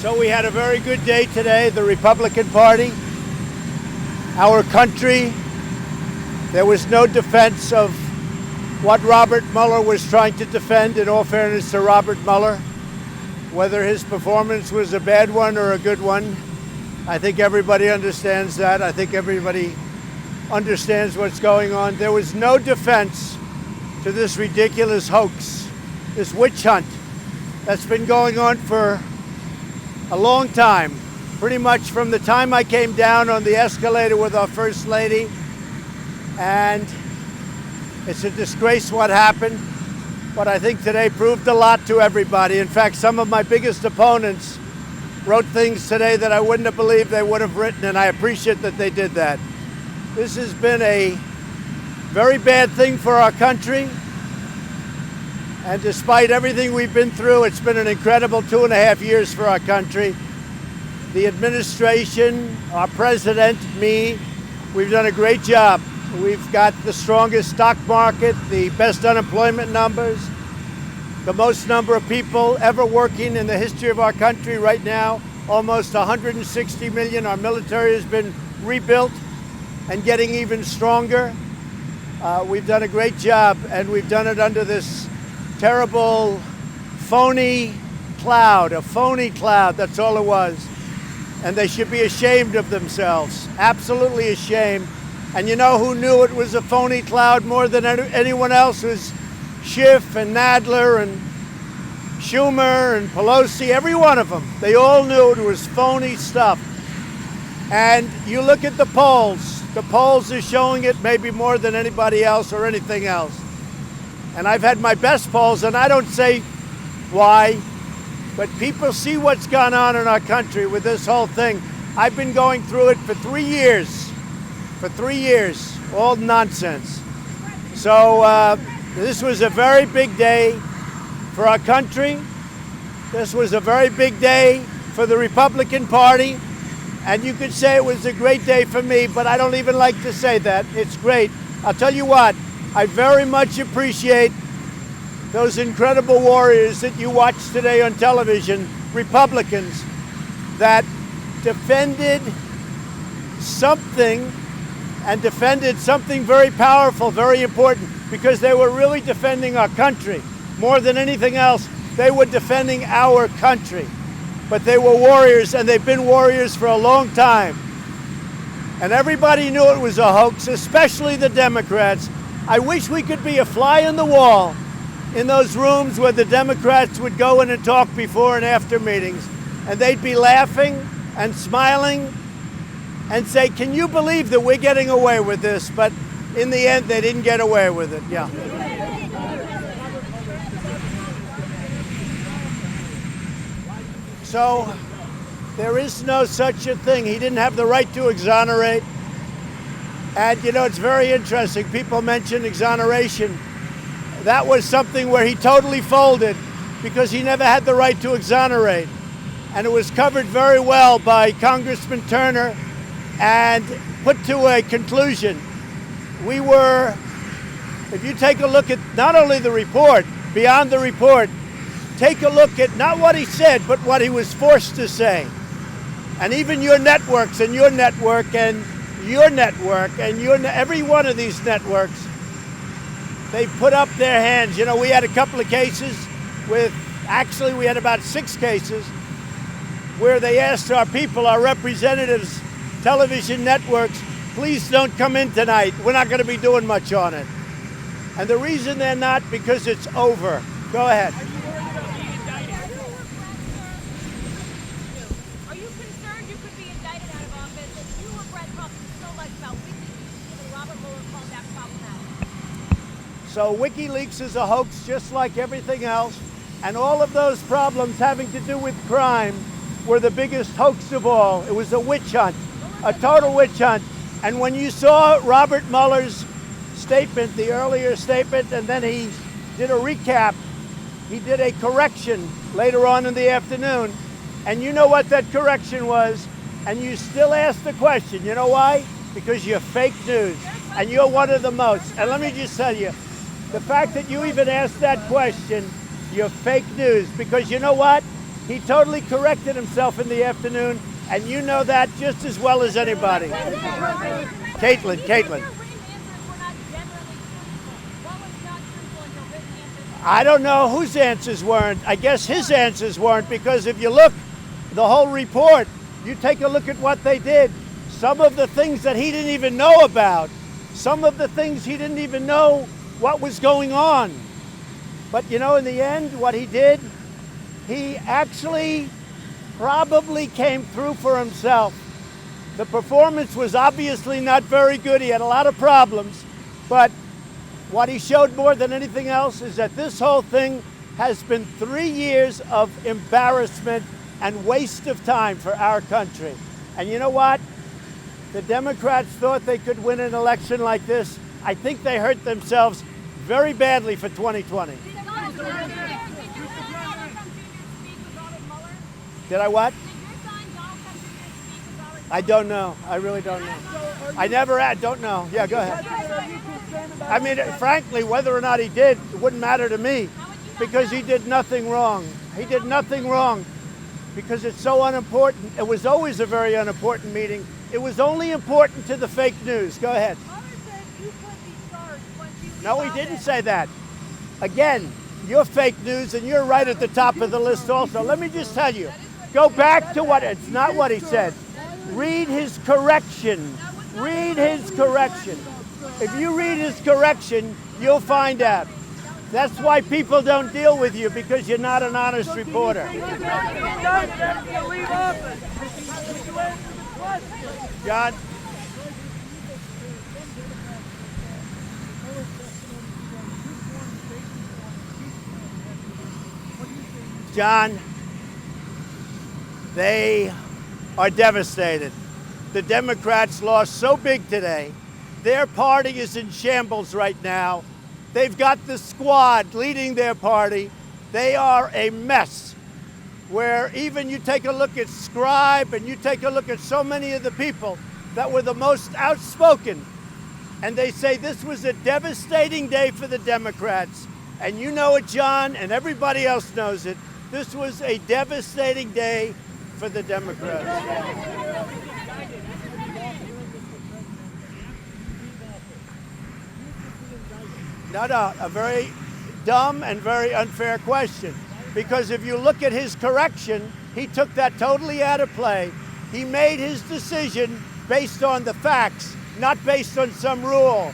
So we had a very good day today, the Republican Party, our country. There was no defense of what Robert Mueller was trying to defend, in all fairness to Robert Mueller. Whether his performance was a bad one or a good one, I think everybody understands that. I think everybody understands what's going on. There was no defense to this ridiculous hoax, this witch hunt that's been going on for a long time, pretty much from the time I came down on the escalator with our First Lady. And it's a disgrace what happened, but I think today proved a lot to everybody. In fact, some of my biggest opponents wrote things today that I wouldn't have believed they would have written, and I appreciate that they did that. This has been a very bad thing for our country. And despite everything we've been through, it's been an incredible 2.5 years for our country. The administration, our president, me, we've done a great job. We've got the strongest stock market, the best unemployment numbers, the most number of people ever working in the history of our country right now, almost 160 million. Our military has been rebuilt and getting even stronger. We've done a great job, and we've done it under this terrible phony cloud, a phony cloud, that's all it was. And they should be ashamed of themselves, absolutely ashamed. And you know who knew it was a phony cloud more than anyone else? It was Schiff and Nadler and Schumer and Pelosi, every one of them. They all knew it was phony stuff. And you look at the polls are showing it maybe more than anybody else or anything else. And I've had my best polls, and I don't say why, but people see what's gone on in our country with this whole thing. I've been going through it for 3 years. For 3 years, all nonsense. So this was a very big day for our country. This was a very big day for the Republican Party. And you could say it was a great day for me, but I don't even like to say that. It's great. I'll tell you what, I very much appreciate those incredible warriors that you watched today on television, Republicans, that defended something and defended something very powerful, very important, because they were really defending our country. More than anything else, they were defending our country. But they were warriors, and they've been warriors for a long time. And everybody knew it was a hoax, especially the Democrats. I wish we could be a fly on the wall in those rooms where the Democrats would go in and talk before and after meetings, and they'd be laughing and smiling and say, can you believe that we're getting away with this? But in the end, they didn't get away with it. Yeah. So there is no such a thing. He didn't have the right to exonerate. And, you know, it's very interesting. People mention exoneration. That was something where he totally folded because he never had the right to exonerate. And it was covered very well by Congressman Turner and put to a conclusion. We were, if you take a look at not only the report, beyond the report, take a look at not what he said, but what he was forced to say. And even your networks and your network and your network and every one of these networks, they put up their hands. You know, we had a couple of cases actually we had about 6 cases where they asked our people, our representatives, television networks, please don't come in tonight. We're not going to be doing much on it. And the reason they're not, because it's over. Go ahead. So WikiLeaks is a hoax just like everything else, and all of those problems having to do with crime were the biggest hoax of all. It was a witch hunt, a total witch hunt. And when you saw Robert Mueller's statement, the earlier statement, and then he did a recap, he did a correction later on in the afternoon, and you know what that correction was, and you still ask the question. You know why? Because you're fake news, and you're one of the most. And let me just tell you, the fact that you even asked that question, you're fake news, because you know what? He totally corrected himself in the afternoon, and you know that just as well as anybody. Caitlin. I don't know whose answers weren't. I guess his answers weren't, because if you look, the whole report, you take a look at what they did. Some of the things that he didn't even know about. Some of the things he didn't even know what was going on. But you know, in the end, what he did, he actually probably came through for himself. The performance was obviously not very good. He had a lot of problems, but what he showed more than anything else is that this whole thing has been 3 years of embarrassment and waste of time for our country. And you know what? The Democrats thought they could win an election like this. I think they hurt themselves very badly for 2020. Did I what? I don't know. I really don't know. I never had. Don't know. Yeah, go ahead. I mean, frankly, whether or not he did, it wouldn't matter to me, because he did nothing wrong. He did nothing wrong because it's so unimportant. It was always a very unimportant meeting. It was only important to the fake news. Go ahead. No, he didn't say that. Again, you're fake news, and you're right at the top of the list also. Let me just tell you, go back to what, it's not what he said. Read his correction. Read his correction. If you read his correction, you'll find out. That's why people don't deal with you, because you're not an honest reporter. John? John, they are devastated. The Democrats lost so big today. Their party is in shambles right now. They've got the squad leading their party. They are a mess, where even you take a look at Scribe and you take a look at so many of the people that were the most outspoken, and they say this was a devastating day for the Democrats. And you know it, John, and everybody else knows it. This was a devastating day for the Democrats. No, a very dumb and very unfair question. Because if you look at his correction, he took that totally out of play. He made his decision based on the facts, not based on some rule.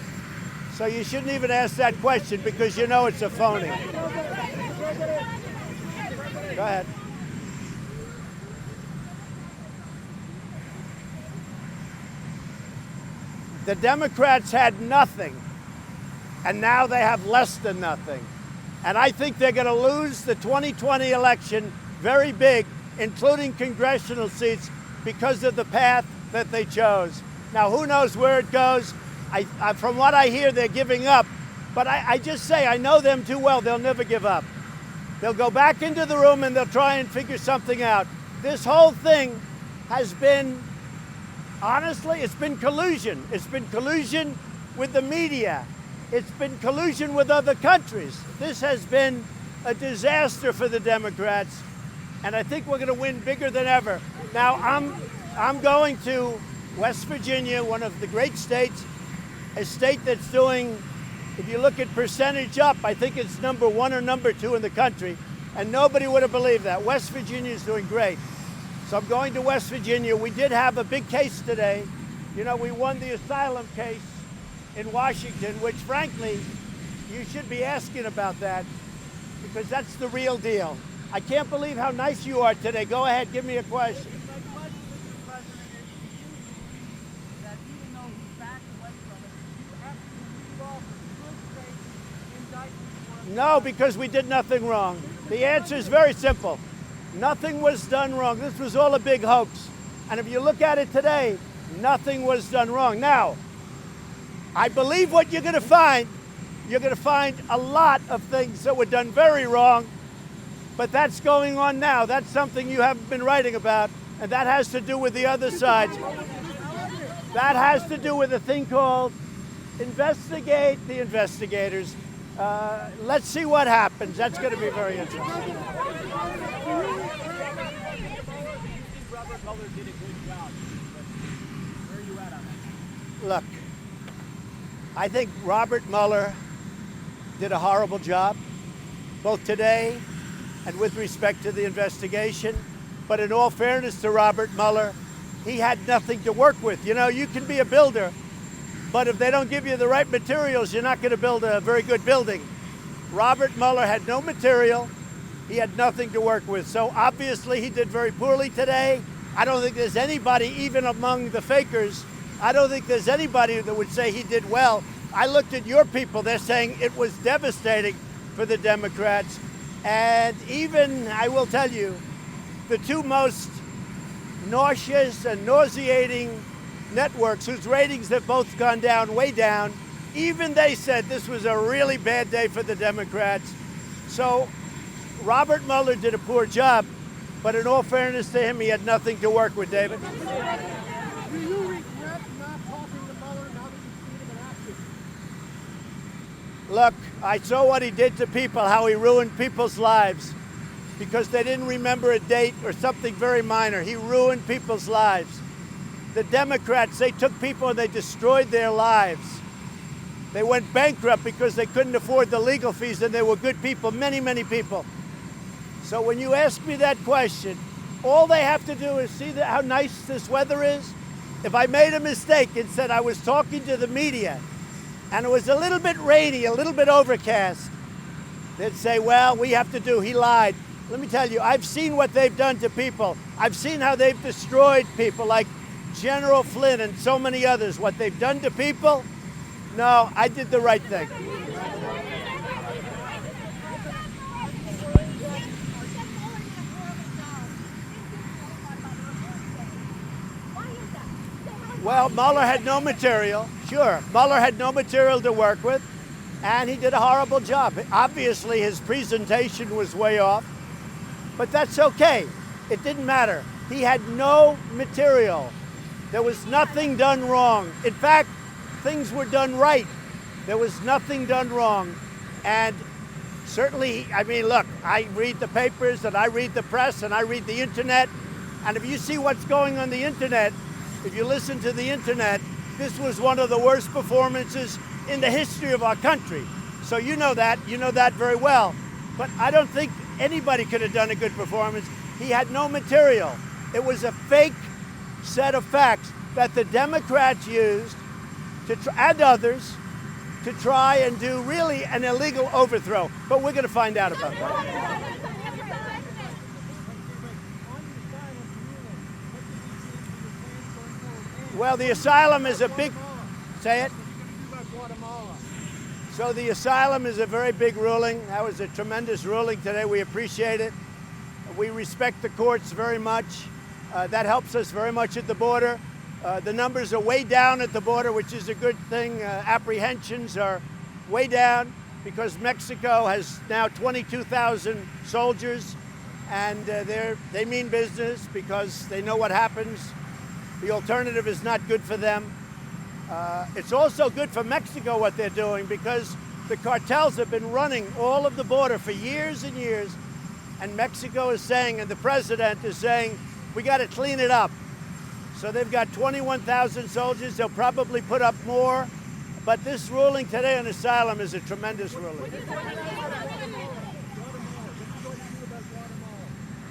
So you shouldn't even ask that question, because you know it's a phony. Go ahead. The Democrats had nothing, and now they have less than nothing. And I think they're going to lose the 2020 election very big, including congressional seats, because of the path that they chose. Now, who knows where it goes? From what I hear, they're giving up. But I just say, I know them too well. They'll never give up. They'll go back into the room and they'll try and figure something out. This whole thing has been, honestly, it's been collusion. It's been collusion with the media. It's been collusion with other countries. This has been a disaster for the Democrats, and I think we're going to win bigger than ever. Now, I'm going to West Virginia, one of the great states, a state that's doing, if you look at percentage up, I think it's number 1 or number 2 in the country, and nobody would have believed that. West Virginia is doing great. So I'm going to West Virginia. We did have a big case today. You know, we won the asylum case in Washington, which frankly, you should be asking about that, because that's the real deal. I can't believe how nice you are today. Go ahead, give me a question. My question to the president is that even though he backed away from it, you actually resolve a good faith indictment for him. No, because we did nothing wrong. The answer is very simple. Nothing was done wrong. This was all a big hoax. And if you look at it today, nothing was done wrong. Now, I believe what you're going to find a lot of things that were done very wrong, but that's going on now. That's something you haven't been writing about, and that has to do with the other side. That has to do with a thing called investigate the investigators. Let's see what happens. That's going to be very interesting. Robert Mueller did a good job, but where are you at on that? Look, I think Robert Mueller did a horrible job, both today and with respect to the investigation. But in all fairness to Robert Mueller, he had nothing to work with. You know, you can be a builder, but if they don't give you the right materials, you're not going to build a very good building. Robert Mueller had no material. He had nothing to work with. So obviously he did very poorly today. I don't think there's anybody, even among the fakers, I don't think there's anybody that would say he did well. I looked at your people. They're saying it was devastating for the Democrats. And even, I will tell you, the two most nauseous and nauseating networks whose ratings have both gone down, way down, even they said this was a really bad day for the Democrats. So Robert Mueller did a poor job, but in all fairness to him, he had nothing to work with, David. Do you regret not talking to Mueller now that you've seen him in action? Look, I saw what he did to people, how he ruined people's lives because they didn't remember a date or something very minor. He ruined people's lives. The Democrats, they took people and they destroyed their lives. They went bankrupt because they couldn't afford the legal fees, and they were good people, many, many people. So when you ask me that question, all they have to do is see how nice this weather is. If I made a mistake and said I was talking to the media and it was a little bit rainy, a little bit overcast, they'd say, well, he lied. Let me tell you, I've seen what they've done to people. I've seen how they've destroyed people like General Flynn and so many others. What they've done to people, no, I did the right thing. Well, Mueller had no material. Sure, Mueller had no material to work with, and he did a horrible job. Obviously, his presentation was way off, but that's okay. It didn't matter. He had no material. There was nothing done wrong. In fact, things were done right. There was nothing done wrong. And certainly, I mean, look, I read the papers and I read the press and I read the internet. And if you see what's going on the internet, if you listen to the internet, this was one of the worst performances in the history of our country. So you know that very well. But I don't think anybody could have done a good performance. He had no material. It was a fake set of facts that the Democrats used and others to try and do really an illegal overthrow. But we're going to find out about that. Well, the asylum is a big, say it? So the asylum is a very big ruling. That was a tremendous ruling today. We appreciate it. We respect the courts very much. That helps us very much at the border. The numbers are way down at the border, which is a good thing. Apprehensions are way down because Mexico has now 22,000 soldiers, and they mean business because they know what happens. The alternative is not good for them. It's also good for Mexico what they're doing because the cartels have been running all of the border for years and years, and Mexico is saying, and the president is saying, we got to clean it up. So they've got 21,000 soldiers. They'll probably put up more. But this ruling today on asylum is a tremendous ruling.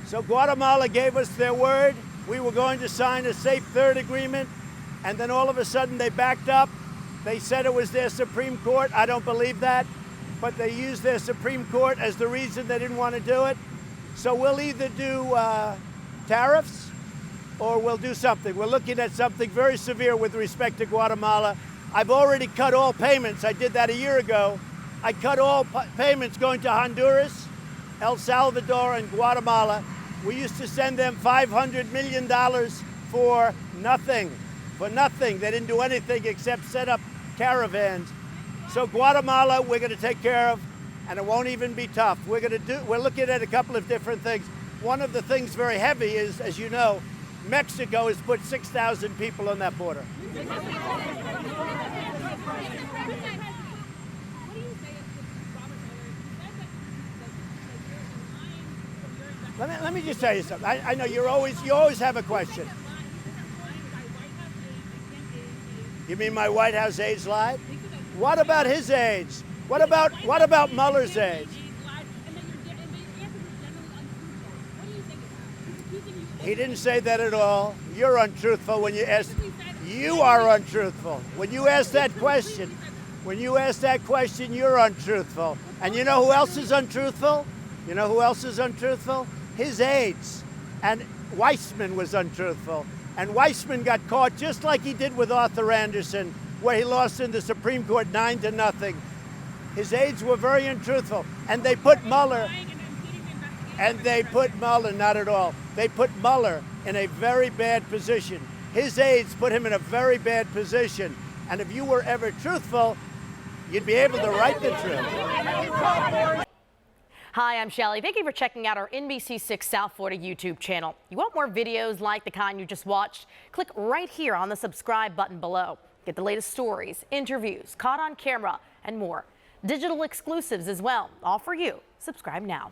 So Guatemala gave us their word. We were going to sign a safe third agreement. And then all of a sudden they backed up. They said it was their Supreme Court. I don't believe that. But they used their Supreme Court as the reason they didn't want to do it. So we'll either do tariffs or we'll do something. We're looking at something very severe with respect to Guatemala. I've already cut all payments. I did that a year ago. I cut all payments going to Honduras, El Salvador, and Guatemala. We used to send them $500 million for nothing. For nothing. They didn't do anything except set up caravans. So Guatemala, we're going to take care of, and it won't even be tough. We're looking at a couple of different things. One of the things very heavy is, as you know, Mexico has put 6,000 people on that border. Let me just tell you something. I know you always have a question. You mean my White House aides lied? What about his aides? What about Mueller's aides? He didn't say that at all. You're untruthful when you ask. You are untruthful when you ask that question. When you ask that question, you're untruthful. And you know who else is untruthful? You know who else is untruthful? His aides. And Weissman was untruthful. And Weissman got caught just like he did with Arthur Anderson, where he lost in the Supreme Court 9-0. His aides were very untruthful. And they put Mueller, not at all. They put Mueller in a very bad position. His aides put him in a very bad position. And if you were ever truthful, you'd be able to write the truth. Hi, I'm Shelly. Thank you for checking out our NBC6 South Florida YouTube channel. You want more videos like the kind you just watched? Click right here on the subscribe button below. Get the latest stories, interviews, caught on camera, and more. Digital exclusives as well, all for you. Subscribe now.